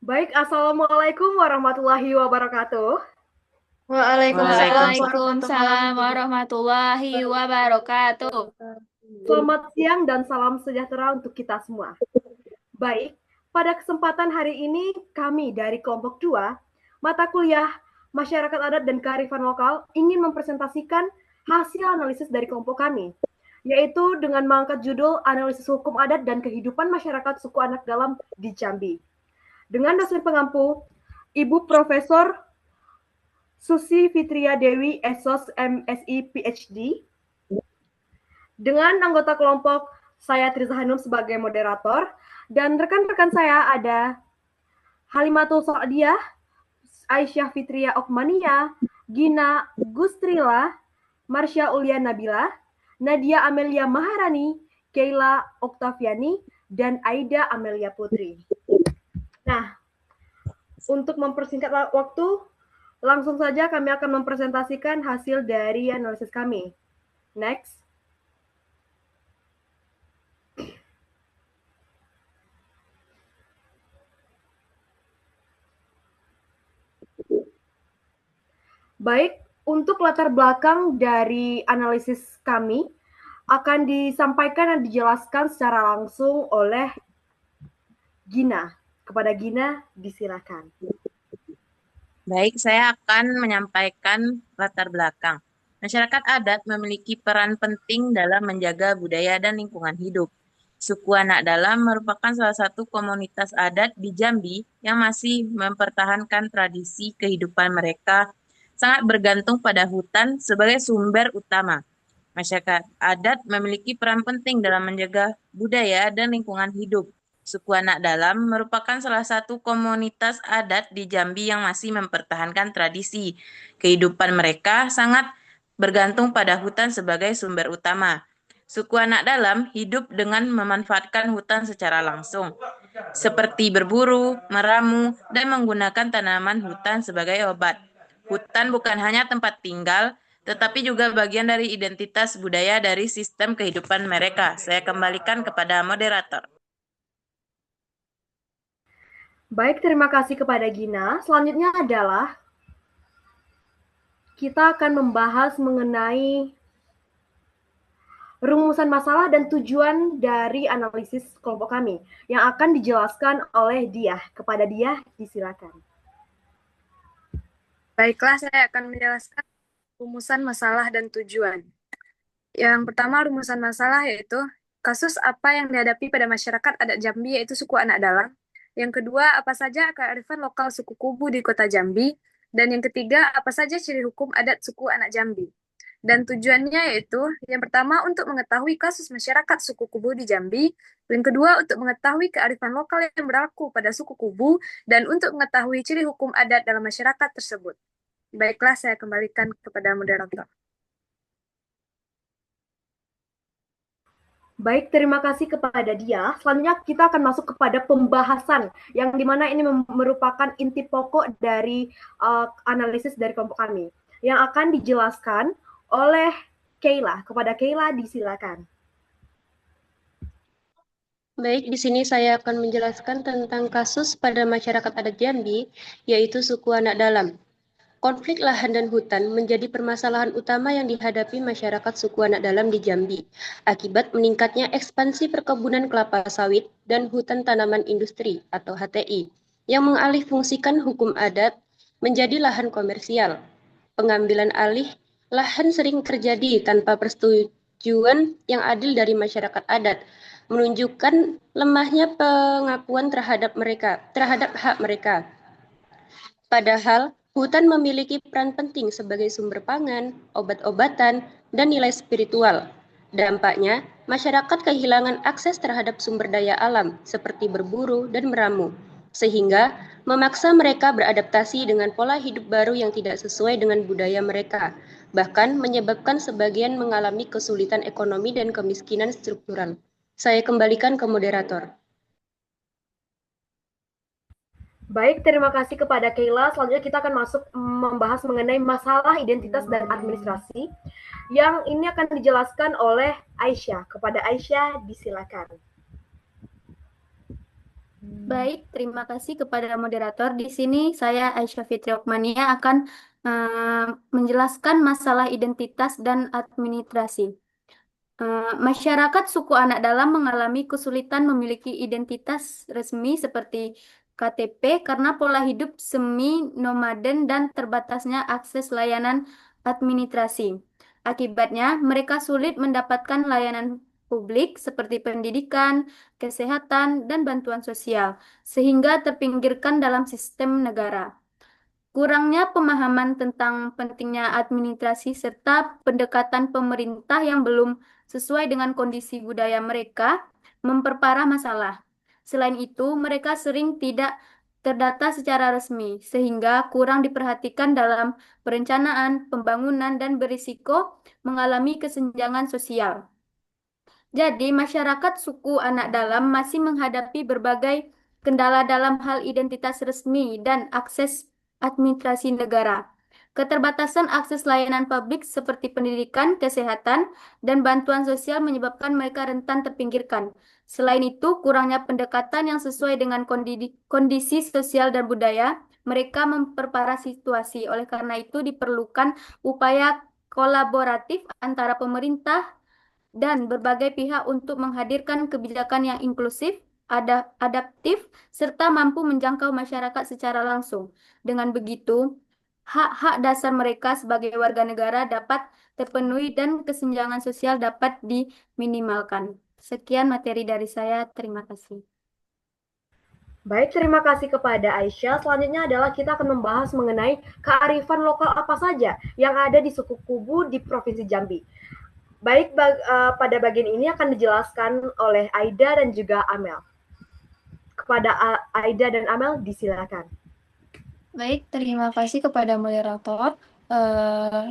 Baik, Assalamualaikum warahmatullahi wabarakatuh. Waalaikumsalam Waalaikumsalam warahmatullahi warahmatullahi wabarakatuh. wabarakatuh. Selamat siang dan salam sejahtera untuk kita semua. Baik, pada kesempatan hari ini kami dari kelompok 2, mata kuliah Masyarakat Adat dan Kearifan Lokal ingin mempresentasikan hasil analisis dari kelompok kami, yaitu dengan mengangkat judul Analisis Hukum Adat dan Kehidupan Masyarakat Suku Anak Dalam di Jambi. Dengan dosen pengampu, Ibu Profesor Susi Fitria Dewi, SOS MSI PhD, dengan anggota kelompok saya Triza Hanum sebagai moderator, dan rekan-rekan saya ada Halimatul Sa'diyah, Aisyah Fitria Okmania, Gina Gustrila, Marsha Ulia Nabila, Nadia Amelia Maharani, Keila Oktaviani, dan Aida Amelia Putri. Nah, untuk mempersingkat waktu, langsung saja kami akan mempresentasikan hasil dari analisis kami. Next. Baik, untuk latar belakang dari analisis kami akan disampaikan dan dijelaskan secara langsung oleh Gina. Kepada Gina, disilakan. Baik, saya akan menyampaikan latar belakang. Masyarakat adat memiliki peran penting dalam menjaga budaya dan lingkungan hidup. Suku Anak Dalam merupakan salah satu komunitas adat di Jambi yang masih mempertahankan tradisi kehidupan mereka, sangat bergantung pada hutan sebagai sumber utama. Masyarakat adat memiliki peran penting dalam menjaga budaya dan lingkungan hidup. Suku Anak Dalam merupakan salah satu komunitas adat di Jambi yang masih mempertahankan tradisi. Kehidupan mereka sangat bergantung pada hutan sebagai sumber utama. Suku Anak Dalam hidup dengan memanfaatkan hutan secara langsung, seperti berburu, meramu, dan menggunakan tanaman hutan sebagai obat. Hutan bukan hanya tempat tinggal, tetapi juga bagian dari identitas budaya dari sistem kehidupan mereka. Saya kembalikan kepada moderator. Baik, terima kasih kepada Gina. Selanjutnya adalah kita akan membahas mengenai rumusan masalah dan tujuan dari analisis kelompok kami yang akan dijelaskan oleh Diah. Kepada Diah, disilakan. Baiklah, saya akan menjelaskan rumusan masalah dan tujuan. Yang pertama, rumusan masalah yaitu kasus apa yang dihadapi pada masyarakat adat Jambi yaitu suku Anak Dalam. Yang kedua, apa saja kearifan lokal suku Kubu di kota Jambi. Dan yang ketiga, apa saja ciri hukum adat suku Anak Jambi. Dan tujuannya yaitu, yang pertama untuk mengetahui kasus masyarakat suku Kubu di Jambi, yang kedua untuk mengetahui kearifan lokal yang berlaku pada suku Kubu, dan untuk mengetahui ciri hukum adat dalam masyarakat tersebut. Baiklah, saya kembalikan kepada moderator. Baik, terima kasih kepada dia. Selanjutnya kita akan masuk kepada pembahasan yang dimana ini merupakan inti pokok dari analisis dari kelompok kami yang akan dijelaskan oleh Keila. Kepada Keila, disilakan. Baik, di sini saya akan menjelaskan tentang kasus pada masyarakat adat Jambi, yaitu suku Anak Dalam. Konflik lahan dan hutan menjadi permasalahan utama yang dihadapi masyarakat suku Anak Dalam di Jambi, akibat meningkatnya ekspansi perkebunan kelapa sawit dan hutan tanaman industri atau HTI, yang mengalihfungsikan hukum adat menjadi lahan komersial. Pengambilan alih lahan sering terjadi tanpa persetujuan yang adil dari masyarakat adat, menunjukkan lemahnya pengakuan terhadap hak mereka. Padahal, hutan memiliki peran penting sebagai sumber pangan, obat-obatan, dan nilai spiritual. Dampaknya, masyarakat kehilangan akses terhadap sumber daya alam seperti berburu dan meramu, sehingga memaksa mereka beradaptasi dengan pola hidup baru yang tidak sesuai dengan budaya mereka, bahkan menyebabkan sebagian mengalami kesulitan ekonomi dan kemiskinan struktural. Saya kembalikan ke moderator. Baik, terima kasih kepada Keila. Selanjutnya kita akan masuk membahas mengenai masalah identitas dan administrasi yang ini akan dijelaskan oleh Aisyah. Kepada Aisyah, disilakan. Baik, terima kasih kepada moderator. Di sini saya Aisyah Fitri Okmania akan menjelaskan masalah identitas dan administrasi. Masyarakat suku anak dalam mengalami kesulitan memiliki identitas resmi seperti KTP karena pola hidup semi nomaden dan terbatasnya akses layanan administrasi. Akibatnya, mereka sulit mendapatkan layanan publik seperti pendidikan, kesehatan, dan bantuan sosial, sehingga terpinggirkan dalam sistem negara. Kurangnya pemahaman tentang pentingnya administrasi serta pendekatan pemerintah yang belum sesuai dengan kondisi budaya mereka memperparah masalah. Selain itu, mereka sering tidak terdata secara resmi, sehingga kurang diperhatikan dalam perencanaan, pembangunan, dan berisiko mengalami kesenjangan sosial. Jadi, masyarakat suku anak dalam masih menghadapi berbagai kendala dalam hal identitas resmi dan akses administrasi negara. Keterbatasan akses layanan publik seperti pendidikan, kesehatan, dan bantuan sosial menyebabkan mereka rentan terpinggirkan. Selain itu, kurangnya pendekatan yang sesuai dengan kondisi sosial dan budaya, mereka memperparah situasi. Oleh karena itu, diperlukan upaya kolaboratif antara pemerintah dan berbagai pihak untuk menghadirkan kebijakan yang inklusif, adaptif, serta mampu menjangkau masyarakat secara langsung. Dengan begitu, hak-hak dasar mereka sebagai warga negara dapat terpenuhi dan kesenjangan sosial dapat diminimalkan. Sekian materi dari saya. Terima kasih. Baik, terima kasih kepada Aisyah. Selanjutnya adalah kita akan membahas mengenai kearifan lokal apa saja yang ada di suku Kubu di Provinsi Jambi. Baik, pada bagian ini akan dijelaskan oleh Aida dan juga Amel. Kepada Aida dan Amel, disilakan. Baik, terima kasih kepada moderator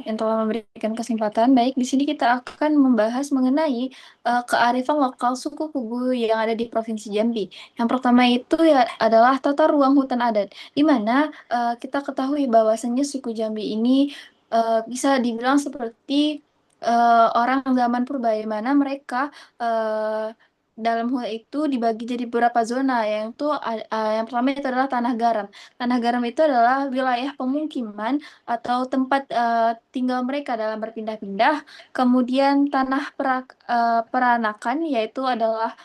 yang telah memberikan kesempatan. Baik, di sini kita akan membahas mengenai kearifan lokal suku Kubu yang ada di Provinsi Jambi. Yang pertama itu ya adalah tata ruang hutan adat, di mana kita ketahui bahwasannya suku Jambi ini bisa dibilang seperti orang zaman purba, di mana mereka dalam hal itu dibagi jadi beberapa zona, yaitu yang pertama itu adalah tanah garam. Tanah garam itu adalah wilayah pemukiman atau tempat tinggal mereka dalam berpindah-pindah. Kemudian tanah peranakan, yaitu adalah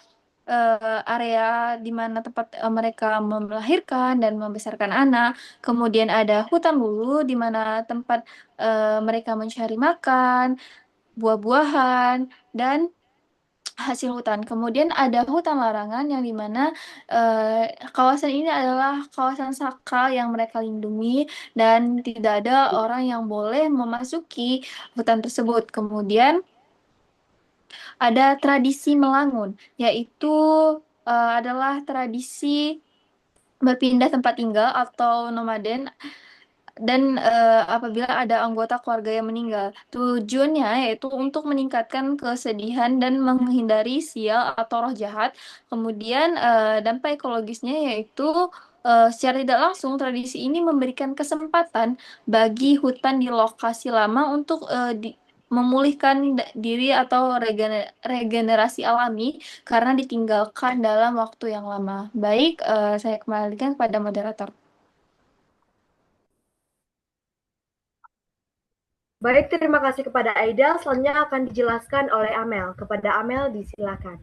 area di mana tempat mereka melahirkan dan membesarkan anak. Kemudian ada hutan lulu, di mana tempat mereka mencari makan, buah-buahan, dan hasil hutan. Kemudian ada hutan larangan yang dimana kawasan ini adalah kawasan sakral yang mereka lindungi dan tidak ada orang yang boleh memasuki hutan tersebut. Kemudian ada tradisi melangun, yaitu adalah tradisi berpindah tempat tinggal atau nomaden dan apabila ada anggota keluarga yang meninggal. Tujuannya yaitu untuk meningkatkan kesedihan dan menghindari sial atau roh jahat. Kemudian dampak ekologisnya yaitu secara tidak langsung tradisi ini memberikan kesempatan bagi hutan di lokasi lama untuk memulihkan diri atau regenerasi alami karena ditinggalkan dalam waktu yang lama. Baik, saya kembalikan kepada moderator. Baik, terima kasih kepada Aida. Selanjutnya akan dijelaskan oleh Amel. Kepada Amel, disilakan.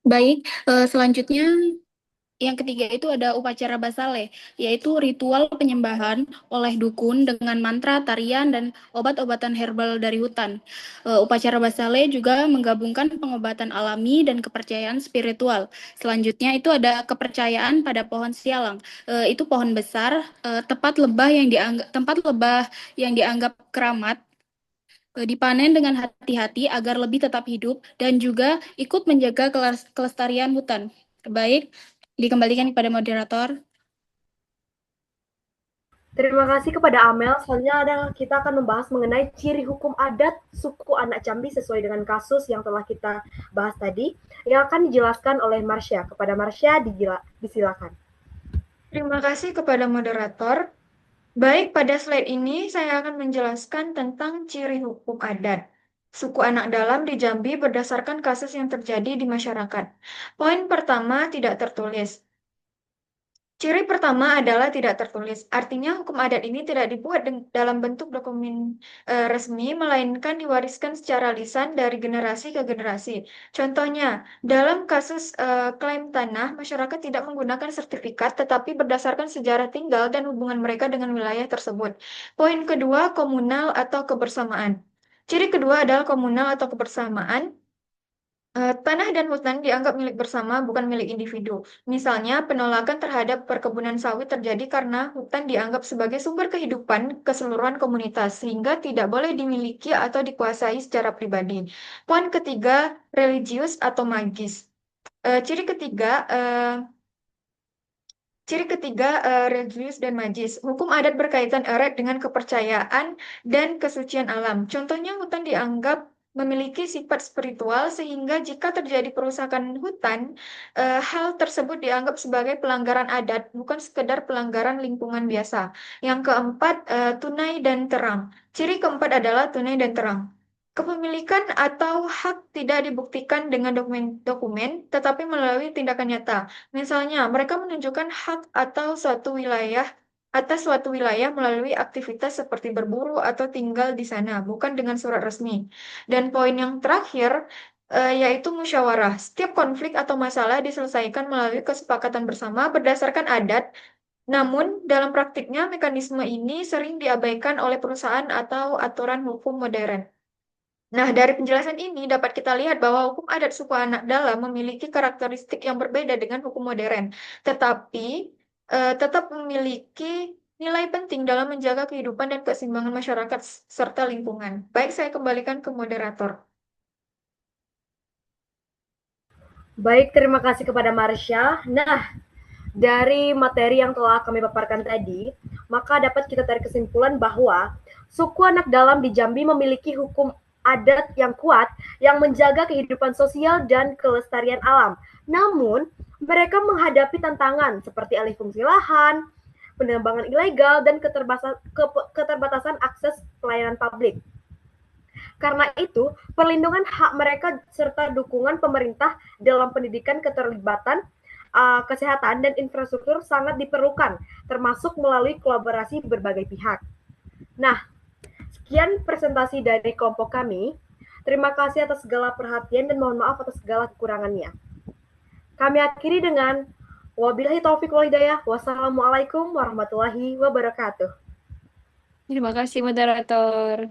Baik, selanjutnya yang ketiga itu ada upacara basale, yaitu ritual penyembahan oleh dukun dengan mantra, tarian, dan obat-obatan herbal dari hutan. Upacara basale juga menggabungkan pengobatan alami dan kepercayaan spiritual. Selanjutnya itu ada kepercayaan pada pohon sialang. Itu pohon besar, tempat lebah yang dianggap keramat, dipanen dengan hati-hati agar lebih tetap hidup dan juga ikut menjaga kelestarian hutan. Baik, dikembalikan kepada moderator. Terima kasih kepada Amel. Selanjutnya adalah kita akan membahas mengenai ciri hukum adat suku anak Jambi sesuai dengan kasus yang telah kita bahas tadi, yang akan dijelaskan oleh Marsha. Kepada Marsha, disilakan. Terima kasih kepada moderator. Baik, pada slide ini saya akan menjelaskan tentang ciri hukum adat. suku anak dalam di Jambi berdasarkan kasus yang terjadi di masyarakat. Poin pertama tidak tertulis. Ciri pertama adalah tidak tertulis. Artinya hukum adat ini tidak dibuat dalam bentuk dokumen resmi, melainkan diwariskan secara lisan dari generasi ke generasi. Contohnya, dalam kasus klaim tanah, masyarakat tidak menggunakan sertifikat, tetapi berdasarkan sejarah tinggal dan hubungan mereka dengan wilayah tersebut. Poin kedua, komunal atau kebersamaan. Ciri kedua adalah komunal atau kebersamaan. Tanah dan hutan dianggap milik bersama, bukan milik individu. Misalnya, penolakan terhadap perkebunan sawit terjadi karena hutan dianggap sebagai sumber kehidupan keseluruhan komunitas, sehingga tidak boleh dimiliki atau dikuasai secara pribadi. Poin ketiga, religius atau magis. Ciri ketiga, religius dan magis. Hukum adat berkaitan erat dengan kepercayaan dan kesucian alam. Contohnya, hutan dianggap memiliki sifat spiritual sehingga jika terjadi perusakan hutan, hal tersebut dianggap sebagai pelanggaran adat, bukan sekedar pelanggaran lingkungan biasa. Yang keempat, tunai dan terang. Ciri keempat adalah tunai dan terang. Kepemilikan atau hak tidak dibuktikan dengan dokumen, tetapi melalui tindakan nyata. Misalnya, mereka menunjukkan hak atau suatu wilayah atas suatu wilayah melalui aktivitas seperti berburu atau tinggal di sana, bukan dengan surat resmi. Dan poin yang terakhir yaitu musyawarah. Setiap konflik atau masalah diselesaikan melalui kesepakatan bersama berdasarkan adat. Namun, dalam praktiknya mekanisme ini sering diabaikan oleh perusahaan atau aturan hukum modern. Nah, dari penjelasan ini dapat kita lihat bahwa hukum adat suku anak dalam memiliki karakteristik yang berbeda dengan hukum modern, tetapi tetap memiliki nilai penting dalam menjaga kehidupan dan keseimbangan masyarakat serta lingkungan. Baik, saya kembalikan ke moderator. Baik, terima kasih kepada Marsha. Nah, dari materi yang telah kami paparkan tadi, maka dapat kita tarik kesimpulan bahwa suku anak dalam di Jambi memiliki hukum adat yang kuat yang menjaga kehidupan sosial dan kelestarian alam. Namun, mereka menghadapi tantangan seperti alih fungsi lahan, penebangan ilegal, dan keterbatasan akses pelayanan publik. Karena itu, perlindungan hak mereka serta dukungan pemerintah dalam pendidikan, keterlibatan, kesehatan, dan infrastruktur sangat diperlukan, termasuk melalui kolaborasi berbagai pihak. Nah, sekian presentasi dari kelompok kami. Terima kasih atas segala perhatian dan mohon maaf atas segala kekurangannya. Kami akhiri dengan wabillahi taufiq wal hidayah. Wassalamualaikum warahmatullahi wabarakatuh. Terima kasih moderator.